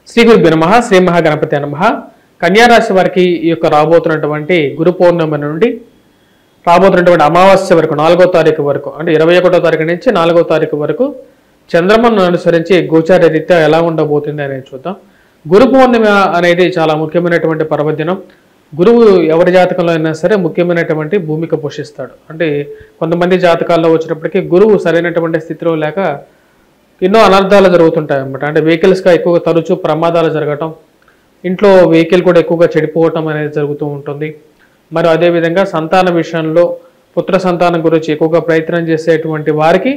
శ్రీ గురుభ్యో నమః. శ్రీ మహాగణపతి నమః. కన్యా రాశి వారికి ఈ యొక్క రాబోతున్నటువంటి గురు పౌర్ణమి నుండి రాబోతున్నటువంటి అమావాస్య వరకు 4వ తారీఖు వరకు అంటే 21వ తారీఖు నుంచి 4వ తారీఖు వరకు చంద్రమను అనుసరించి గోచార రీత్యా ఎలా ఉండబోతుంది అనేది చూద్దాం. గురు పౌర్ణమి అనేది చాలా ముఖ్యమైనటువంటి పర్వదినం. గురువు ఎవరి జాతకంలో అయినా సరే ముఖ్యమైనటువంటి భూమిక పోషిస్తాడు. అంటే కొంతమంది జాతకాల్లో వచ్చినప్పటికీ గురువు సరైనటువంటి స్థితిలో లేక ఎన్నో అనర్థాలు జరుగుతుంటాయి అన్నమాట. అంటే వెహికల్స్గా ఎక్కువగా తరచూ ప్రమాదాలు జరగటం, ఇంట్లో వెహికల్ కూడా ఎక్కువగా చెడిపోవటం అనేది జరుగుతూ ఉంటుంది. మరి అదేవిధంగా సంతాన విషయంలో పుత్ర సంతానం గురించి ఎక్కువగా ప్రయత్నం చేసేటువంటి వారికి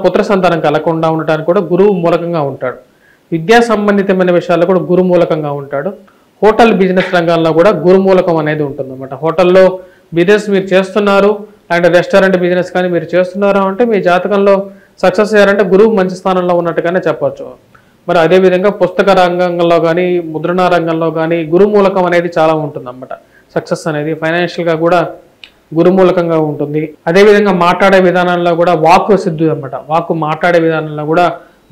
పుత్ర సంతానం కలగకుండా ఉండటానికి కూడా గురువు మూలకంగా ఉంటాడు. విద్యా సంబంధితమైన విషయాల్లో కూడా గురు మూలకంగా ఉంటాడు. హోటల్ బిజినెస్ రంగంలో కూడా గురు మూలకం అనేది ఉంటుందన్నమాట. హోటల్లో బిజినెస్ మీరు చేస్తున్నారు అండ్ రెస్టారెంట్ బిజినెస్ కానీ మీరు చేస్తున్నారు అంటే మీ జాతకంలో సక్సెస్ అయ్యారంటే గురువు మంచి స్థానంలో ఉన్నట్టుగానే చెప్పచ్చు. మరి అదేవిధంగా పుస్తక రంగంలో కానీ ముద్రణా రంగంలో కానీ గురు మూలకం అనేది చాలా ఉంటుందన్నమాట. సక్సెస్ అనేది ఫైనాన్షియల్గా కూడా గురుమూలకంగా ఉంటుంది. అదేవిధంగా మాట్లాడే విధానంలో కూడా వాక్కు సిద్ధి అనమాట. వాక్కు మాట్లాడే విధానంలో కూడా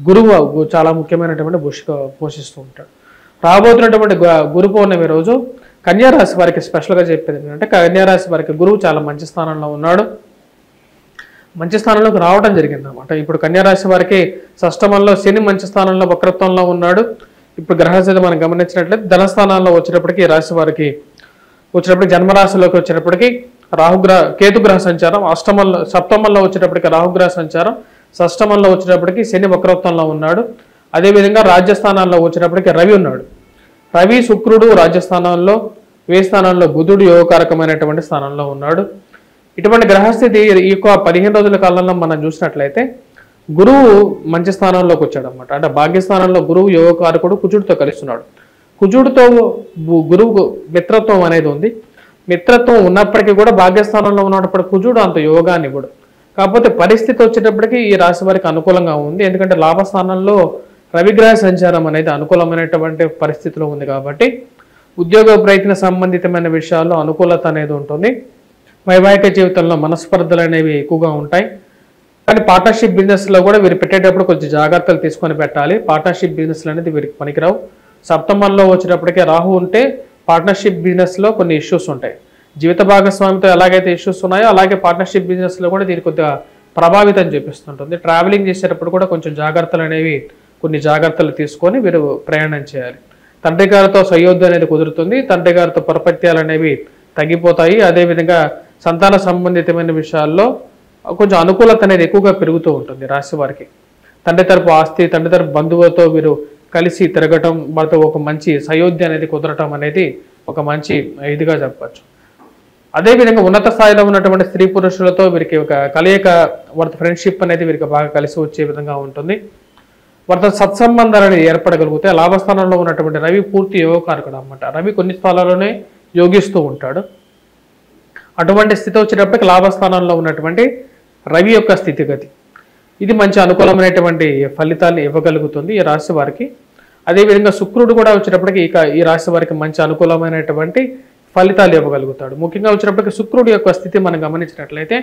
గురువు చాలా ముఖ్యమైనటువంటి పోషిస్తూ ఉంటాడు. రాబోతున్నటువంటి గురు పౌర్ణమి రోజు కన్యా రాశి వారికి స్పెషల్గా చెప్పేది ఏంటంటే కన్యా రాశి వారికి గురువు చాలా మంచి స్థానంలో ఉన్నాడు. మంచి స్థానంలోకి రావడం జరిగింది అనమాట. ఇప్పుడు కన్యా రాశి వారికి షష్టమంలో శని మంచి స్థానంలో వక్రత్వంలో ఉన్నాడు. ఇప్పుడు గ్రహస్థితి మనం గమనించినట్లయితే ధనస్థానాల్లో వచ్చేటప్పటికి రాశి వారికి వచ్చేటప్పటికి జన్మరాశిలోకి వచ్చేటప్పటికి కేతుగ్రహ సంచారం, సప్తమంలో వచ్చేటప్పటికి రాహుగ్రహ సంచారం, షష్టమంలో వచ్చేటప్పటికి శని వక్రత్వంలో ఉన్నాడు. అదేవిధంగా రాజ్యస్థానాల్లో వచ్చేటప్పటికి రవి ఉన్నాడు. రవి శుక్రుడు రాజ్యస్థానంలో, వ్యయ స్థానంలో బుధుడు యోగకారకమైనటువంటి స్థానంలో ఉన్నాడు. ఇటువంటి గ్రహస్థితి ఈ 15 రోజుల కాలంలో మనం చూసినట్లయితే గురువు మంచి స్థానంలోకి వచ్చాడు అనమాట. అంటే భాగ్యస్థానంలో గురువు యోగకారకుడు కుజుడితో కలుస్తున్నాడు. కుజుడితో గురువు మిత్రత్వం అనేది ఉంది. మిత్రత్వం ఉన్నప్పటికీ కూడా భాగ్యస్థానంలో ఉన్నప్పుడు కుజుడు అంత యోగాన్ని ఇవ్వడు. కాకపోతే పరిస్థితి వచ్చేటప్పటికి ఈ రాశి వారికి అనుకూలంగా ఉంది. ఎందుకంటే లాభస్థానంలో రవిగ్రహ సంచారం అనేది అనుకూలమైనటువంటి పరిస్థితిలో ఉంది కాబట్టి ఉద్యోగ ప్రయత్న సంబంధితమైన విషయాల్లో అనుకూలత అనేది ఉంటుంది. వైవాహిక జీవితంలో మనస్పర్ధలు అనేవి ఎక్కువగా ఉంటాయి. కానీ పార్ట్నర్షిప్ బిజినెస్లో కూడా వీరు పెట్టేటప్పుడు కొంచెం జాగ్రత్తలు తీసుకొని పెట్టాలి. పార్ట్నర్షిప్ బిజినెస్లు అనేది వీరికి పనికిరావు. సప్తమంలో వచ్చేటప్పటికే రాహు ఉంటే పార్ట్నర్షిప్ బిజినెస్లో కొన్ని ఇష్యూస్ ఉంటాయి. జీవిత భాగస్వామితో ఎలాగైతే ఇష్యూస్ ఉన్నాయో అలాగే పార్ట్నర్షిప్ బిజినెస్లో కూడా దీనికి కొద్దిగా ప్రభావితం చూపిస్తుంటుంది. ట్రావెలింగ్ చేసేటప్పుడు కూడా కొంచెం జాగ్రత్తలు అనేవి కొన్ని జాగ్రత్తలు తీసుకొని వీరు ప్రయాణం చేయాలి. తండ్రి గారితో సయోధ్య అనేది కుదురుతుంది. తండ్రి గారితో పరపత్యాలు అనేవి తగ్గిపోతాయి. అదేవిధంగా సంతాన సంబంధితమైన విషయాల్లో కొంచెం అనుకూలత అనేది ఎక్కువగా పెరుగుతూ ఉంటుంది రాశి వారికి. తండ్రి తరపు ఆస్తి, తండ్రి తరపు బంధువులతో వీరు కలిసి తిరగటం, వారితో ఒక మంచి సయోధ్య అనేది కుదరటం అనేది ఒక మంచి ఇదిగా చెప్పచ్చు. అదేవిధంగా ఉన్నత స్థాయిలో ఉన్నటువంటి స్త్రీ పురుషులతో వీరికి ఒక కలయిక, వారితో ఫ్రెండ్షిప్ అనేది వీరికి బాగా కలిసి వచ్చే విధంగా ఉంటుంది. వారితో సత్సంబంధాలు అనేది ఏర్పడగలిగితే లాభస్థానంలో ఉన్నటువంటి రవి పూర్తి యోగకారకుడు అన్నమాట. రవి కొన్ని స్థలాల్లోనే యోగిస్తూ ఉంటాడు. అటువంటి స్థితి వచ్చేటప్పటికి లాభస్థానంలో ఉన్నటువంటి రవి యొక్క స్థితిగతి ఇది మంచి అనుకూలమైనటువంటి ఫలితాన్ని ఇవ్వగలుగుతుంది ఈ రాశి వారికి. అదేవిధంగా శుక్రుడు కూడా వచ్చేటప్పటికి ఈ రాశి వారికి మంచి అనుకూలమైనటువంటి ఫలితాలు ఇవ్వగలుగుతాడు. ముఖ్యంగా వచ్చేటప్పటికి శుక్రుడు యొక్క స్థితి మనం గమనించినట్లయితే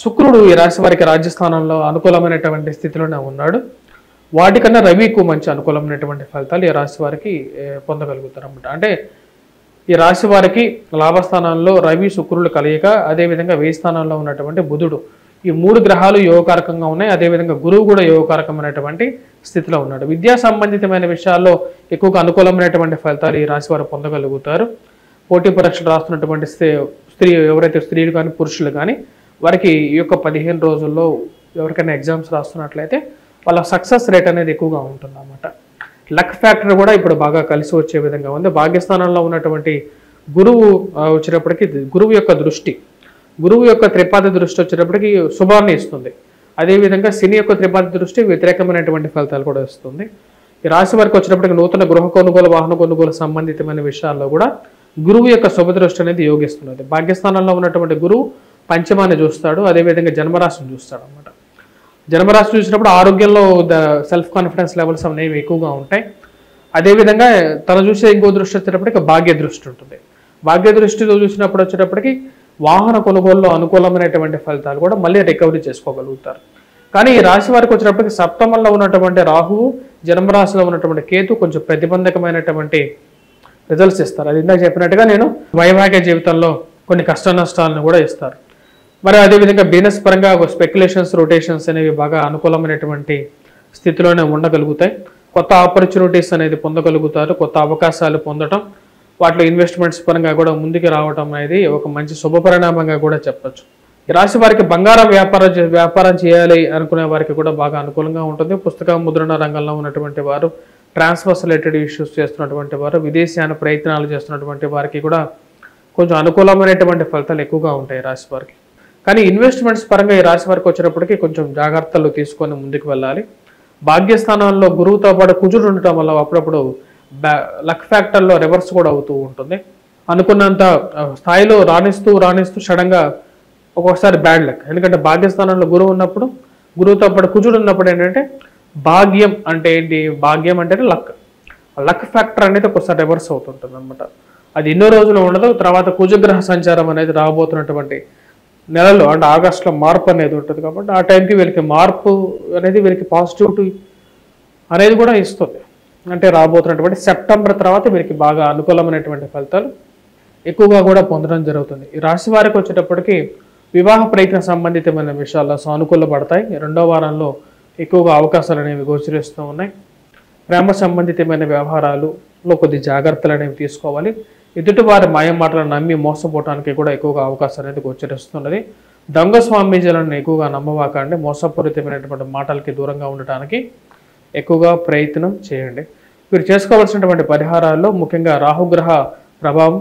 శుక్రుడు ఈ రాశి వారికి రాజ్యస్థానంలో అనుకూలమైనటువంటి స్థితిలోనే ఉన్నాడు. వాటికన్నా రవికు మంచి అనుకూలమైనటువంటి ఫలితాలు ఈ రాశి వారికి పొందగలుగుతారు అన్నమాట. అంటే ఈ రాశి వారికి లాభస్థానంలో రవి శుక్రుడు కలయిక, అదేవిధంగా వ్యయ స్థానంలో ఉన్నటువంటి బుధుడు, ఈ 3 గ్రహాలు యోగకారకంగా ఉన్నాయి. అదేవిధంగా గురువు కూడా యోగకారకమైనటువంటి స్థితిలో ఉన్నాడు. విద్యా సంబంధితమైన విషయాల్లో ఎక్కువగా అనుకూలమైనటువంటి ఫలితాలు ఈ రాశి వారు పొందగలుగుతారు. పోటీ పరీక్షలు రాస్తున్నటువంటి ఎవరైతే స్త్రీలు కానీ పురుషులు కానీ వారికి ఈ యొక్క 15 రోజుల్లో ఎవరికైనా ఎగ్జామ్స్ రాస్తున్నట్లయితే వాళ్ళ సక్సెస్ రేట్ అనేది ఎక్కువగా ఉంటుంది అన్నమాట. లక్ ఫ్యాక్టర్ కూడా ఇప్పుడు బాగా కలిసి వచ్చే విధంగా ఉంది. భాగ్యస్థానంలో ఉన్నటువంటి గురువు వచ్చేటప్పటికి గురువు యొక్క త్రిపాద దృష్టి వచ్చేటప్పటికి శుభాన్ని ఇస్తుంది. అదేవిధంగా శని యొక్క త్రిపాద దృష్టి వ్యతిరేకమైనటువంటి ఫలితాలు కూడా ఇస్తుంది. ఈ రాశి వారికి వచ్చేటప్పటికి నూతన గృహ కొనుగోలు, వాహన కొనుగోలు సంబంధితమైన విషయాల్లో కూడా గురువు యొక్క శుభదృష్టి అనేది యోగిస్తున్నది. భాగ్యస్థానంలో ఉన్నటువంటి గురువు పంచమాన్ని చూస్తాడు. అదేవిధంగా జన్మరాశిని చూస్తాడు అన్నమాట. జన్మరాశి చూసినప్పుడు ఆరోగ్యంలో సెల్ఫ్ కాన్ఫిడెన్స్ లెవెల్స్ అనేవి ఎక్కువగా ఉంటాయి. అదేవిధంగా తను చూసే ఇంకో దృష్టి వచ్చేటప్పటికి భాగ్య దృష్టి ఉంటుంది. భాగ్య దృష్టిలో చూసినప్పుడు వచ్చేటప్పటికి వాహన కొనుగోలులో అనుకూలమైనటువంటి ఫలితాలు కూడా మళ్ళీ రికవరీ చేసుకోగలుగుతారు. కానీ ఈ రాశి వారికి వచ్చినప్పటికీ సప్తమంలో ఉన్నటువంటి రాహువు జన్మరాశిలో ఉన్నటువంటి కేతు కొంచెం ప్రతిబంధకమైనటువంటి రిజల్ట్స్ ఇస్తారు. అది ఇందాక చెప్పినట్టుగా నేను వైవాహిక జీవితంలో కొన్ని కష్ట నష్టాలను కూడా ఇస్తారు. మరి అదేవిధంగా బిజినెస్ పరంగా స్పెక్యులేషన్స్ రొటేషన్స్ అనేవి బాగా అనుకూలమైనటువంటి స్థితిలోనే ఉండగలుగుతాయి. కొత్త ఆపర్చునిటీస్ అనేది పొందగలుగుతారు. కొత్త అవకాశాలు పొందడం, వాటిలో ఇన్వెస్ట్మెంట్స్ పరంగా కూడా ముందుకు రావడం అనేది ఒక మంచి శుభపరిణామంగా కూడా చెప్పచ్చు. ఈ రాశి వారికి బంగారం వ్యాపారం చేయాలి అనుకునే వారికి కూడా బాగా అనుకూలంగా ఉంటుంది. పుస్తక ముద్రణ రంగంలో ఉన్నటువంటి వారు, ట్రాన్స్ఫర్స్ రిలేటెడ్ ఇష్యూస్ చేస్తున్నటువంటి వారు, విదేశీయాన ప్రయత్నాలు చేస్తున్నటువంటి వారికి కూడా కొంచెం అనుకూలమైనటువంటి ఫలితాలు ఎక్కువగా ఉంటాయి రాశి వారికి. కానీ ఇన్వెస్ట్మెంట్స్ పరంగా ఈ రాశి వారికి వచ్చేటప్పటికి కొంచెం జాగ్రత్తలు తీసుకొని ముందుకు వెళ్ళాలి. భాగ్యస్థానంలో గురువుతో పాటు కుజుడు ఉండటం వల్ల అప్పుడప్పుడు లక్ ఫ్యాక్టర్లో రివర్స్ కూడా అవుతూ ఉంటుంది. అనుకున్నంత స్థాయిలో రాణిస్తూ సడన్గా ఒక్కొక్కసారి బ్యాడ్ లక్. ఎందుకంటే భాగ్యస్థానంలో గురువు ఉన్నప్పుడు, గురువుతో పాటు కుజుడు ఉన్నప్పుడు ఏంటంటే భాగ్యం అంటే ఏంటి, భాగ్యం అంటే లక్ ఫ్యాక్టర్ అనేది ఒక్కొక్కసారి రివర్స్ అవుతుంటుంది అనమాట. అది ఎన్నో రోజులు ఉండదు. తర్వాత కుజగ్రహ సంచారం అనేది రాబోతున్నటువంటి నెలలో అంటే ఆగస్టులో మార్పు అనేది ఉంటుంది. కాబట్టి ఆ టైంకి వీళ్ళకి మార్పు అనేది వీళ్ళకి పాజిటివిటీ అనేది కూడా ఇస్తుంది. అంటే రాబోతున్నటువంటి సెప్టెంబర్ తర్వాత వీరికి బాగా అనుకూలమైనటువంటి ఫలితాలు ఎక్కువగా కూడా పొందడం జరుగుతుంది. ఈ రాశి వారికి వచ్చేటప్పటికి వివాహ ప్రయత్న సంబంధితమైన విషయాల్లో సానుకూలపడతాయి. రెండో వారంలో ఎక్కువగా అవకాశాలు అనేవి గోచరిస్తూ ఉన్నాయి. ప్రేమ సంబంధితమైన వ్యవహారాలలో కొద్ది జాగ్రత్తలు అనేవి తీసుకోవాలి. ఎదుటి వారి మాయం మాటలను నమ్మి మోసపోవడానికి కూడా ఎక్కువగా అవకాశం అనేది గోచరిస్తున్నది. దొంగ స్వామీజీలను ఎక్కువగా నమ్మవాకండి. మోసపూరితమైనటువంటి మాటలకి దూరంగా ఉండటానికి ఎక్కువగా ప్రయత్నం చేయండి. మీరు చేసుకోవాల్సినటువంటి పరిహారాల్లో ముఖ్యంగా రాహుగ్రహ ప్రభావం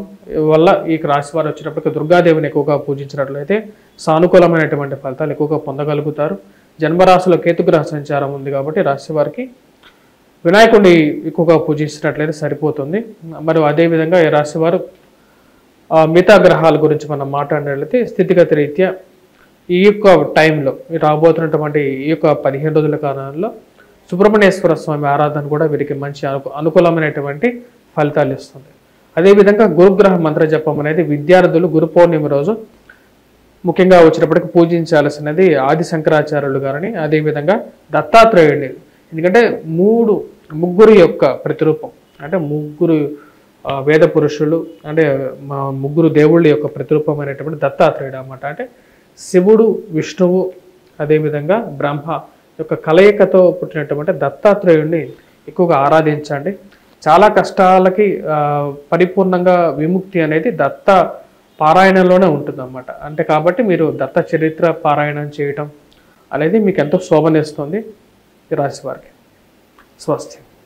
వల్ల ఈ రాశి వారు వచ్చినప్పటికీ దుర్గాదేవిని ఎక్కువగా పూజించినట్లయితే సానుకూలమైనటువంటి ఫలితాలు ఎక్కువగా పొందగలుగుతారు. జన్మరాశిలో కేతుగ్రహ సంచారం ఉంది కాబట్టి రాశి వారికి వినాయకుడిని ఎక్కువగా పూజించినట్లయితే సరిపోతుంది. మరి అదేవిధంగా ఈ రాశి వారు మిగతా గ్రహాల గురించి మనం మాట్లాడినట్లయితే స్థితిగతి రీత్యా ఈ యొక్క టైంలో రాబోతున్నటువంటి ఈ యొక్క 15 రోజుల కాలంలో సుబ్రహ్మణ్యేశ్వర స్వామి ఆరాధన కూడా వీరికి మంచి అనుకూలమైనటువంటి ఫలితాలు ఇస్తుంది. అదేవిధంగా గురుగ్రహ మంత్ర జపం అనేది విద్యార్థులు గురు పౌర్ణమి రోజు ముఖ్యంగా వచ్చినప్పటికీ పూజించాల్సినది ఆది శంకరాచార్యులు గారిని, అదేవిధంగా దత్తాత్రేయుడిని. ఎందుకంటే ముగ్గురు యొక్క ప్రతిరూపం, అంటే ముగ్గురు వేద పురుషులు, అంటే ముగ్గురు దేవుళ్ళ యొక్క ప్రతిరూపమైనటువంటి దత్తాత్రేయుడు అన్నమాట. అంటే శివుడు, విష్ణువు, అదేవిధంగా బ్రహ్మ యొక్క కలయికతో పుట్టినటువంటి దత్తాత్రేయుడిని ఎక్కువగా ఆరాధించండి. చాలా కష్టాలకి పరిపూర్ణంగా విముక్తి అనేది దత్త పారాయణంలోనే ఉంటుందన్నమాట. అంటే కాబట్టి మీరు దత్త చరిత్ర పారాయణం చేయటం అనేది మీకు ఎంతో శోభనిస్తుంది ఈ రాశి వారికి. స్వస్తి.